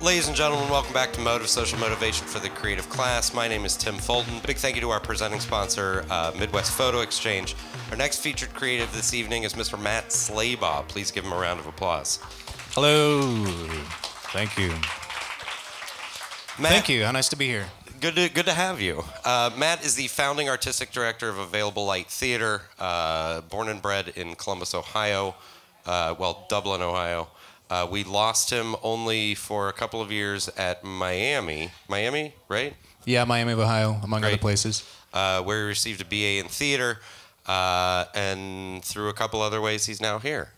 Ladies and gentlemen, welcome back to Motive, Social Motivation for the Creative Class. My name is Tim Fulton. Big thank you to our presenting sponsor, Midwest Photo Exchange. Our next featured creative this evening is Mr. Matt Slaybaugh. Please give him a round of applause. Hello. Thank you. Matt, Thank you. How nice to be here. Good to have you. Matt is the founding artistic director of Available Light Theater, born and bred in Columbus, Ohio, Dublin, Ohio. We lost him only for a couple of years at Miami. Miami, right? Yeah, Miami of Ohio, among Great. other places. Where he received a BA in theater, and through a couple other ways, he's now here.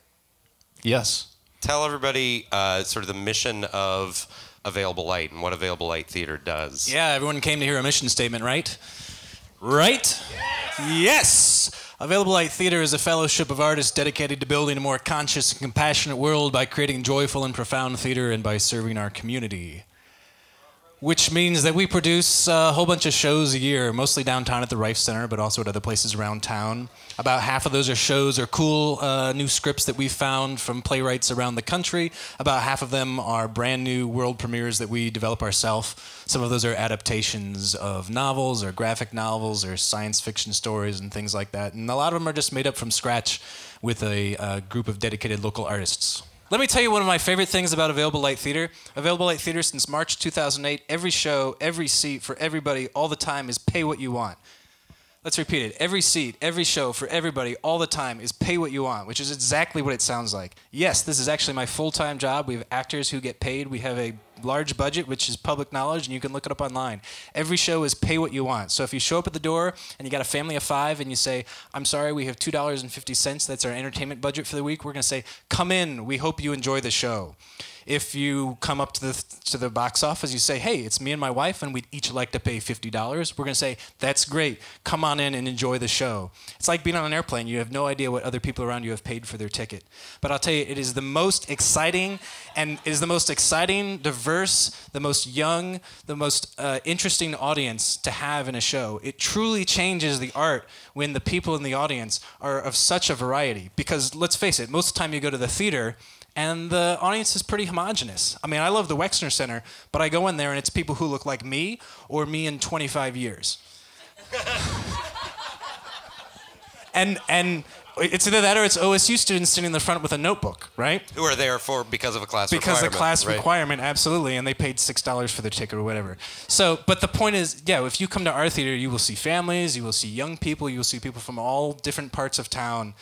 Yes. Tell everybody sort of the mission of Available Light and what Available Light Theater does. Yeah, everyone came to hear a mission statement, right? Right? Yes! Available Light Theater is a fellowship of artists dedicated to building a more conscious and compassionate world by creating joyful and profound theater and by serving our community. Which means that we produce a whole bunch of shows a year, mostly downtown at the Rife Center, but also at other places around town. About half of those are shows or cool new scripts that we've found from playwrights around the country. About half of them are brand new world premieres that we develop ourselves. Some of those are adaptations of novels or graphic novels or science fiction stories and things like that. And a lot of them are just made up from scratch with a group of dedicated local artists. Let me tell you one of my favorite things about Available Light Theater. Available Light Theater since March 2008, every show, every seat for everybody all the time is pay what you want. Let's repeat it. Every seat, every show for everybody all the time is pay what you want, which is exactly what it sounds like. Yes, this is actually my full-time job. We have actors who get paid. We have a large budget, which is public knowledge, and you can look it up online. Every show is pay what you want. So if you show up at the door and you got a family of 5 and you say, I'm sorry, we have $2.50, that's our entertainment budget for the week, we're going to say, come in, we hope you enjoy the show. If you come up to the box office, you say, hey, it's me and my wife, and we'd each like to pay $50. We're going to say, that's great. Come on in and enjoy the show. It's like being on an airplane. You have no idea what other people around you have paid for their ticket. But I'll tell you, it is the most exciting, diverse, the most young, the most interesting audience to have in a show. It truly changes the art when the people in the audience are of such a variety. Because let's face it, most of the time you go to the theater, and the audience is pretty homogenous. I mean, I love the Wexner Center, but I go in there and it's people who look like me or me in 25 years. and it's either that or it's OSU students sitting in the front with a notebook, right? Who are there because of a class requirement. Because of class right? requirement, absolutely, and they paid $6 for their ticket or whatever. So, but the point is, yeah, if you come to our theater, you will see families, you will see young people, you will see people from all different parts of town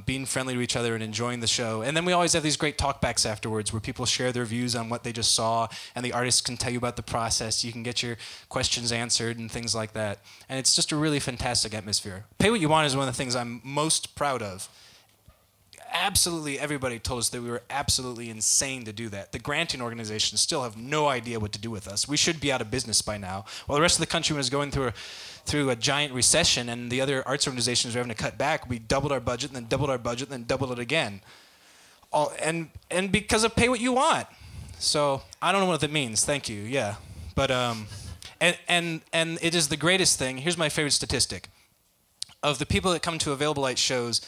being friendly to each other and enjoying the show. And then we always have these great talkbacks afterwards where people share their views on what they just saw, and the artists can tell you about the process. You can get your questions answered and things like that. And it's just a really fantastic atmosphere. Pay What You Want is one of the things I'm most proud of. Absolutely everybody told us that we were absolutely insane to do that. The granting organizations still have no idea what to do with us. We should be out of business by now. While the rest of the country was going through a giant recession and the other arts organizations were having to cut back, we doubled our budget and then doubled our budget and then doubled it again. And because of Pay What You Want. So I don't know what that means. Thank you. Yeah. But and it is the greatest thing. Here's my favorite statistic. Of the people that come to Available Light shows,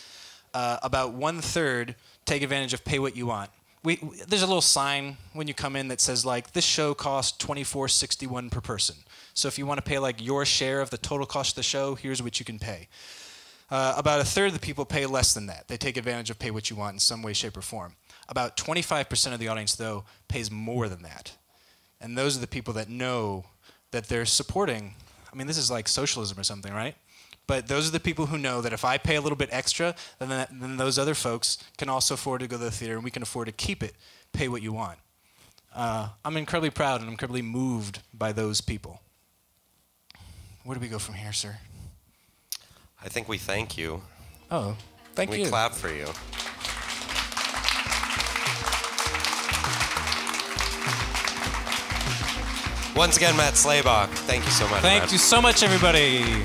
about 1/3 take advantage of Pay What You Want. There's a little sign when you come in that says, like, this show costs $24.61 per person. So if you want to pay, like, your share of the total cost of the show, here's what you can pay. About 1/3 of the people pay less than that. They take advantage of Pay What You Want in some way, shape, or form. About 25% of the audience, though, pays more than that. And those are the people that know that they're supporting. I mean, this is like socialism or something, right? But those are the people who know that if I pay a little bit extra, then those other folks can also afford to go to the theater, and we can afford to keep it. Pay What You Want. I'm incredibly proud and I'm incredibly moved by those people. Where do we go from here, sir? I think we thank you. Oh, thank you. We clap for you. Once again, Matt Slaybaugh, thank you so much. Thank you so much, everybody.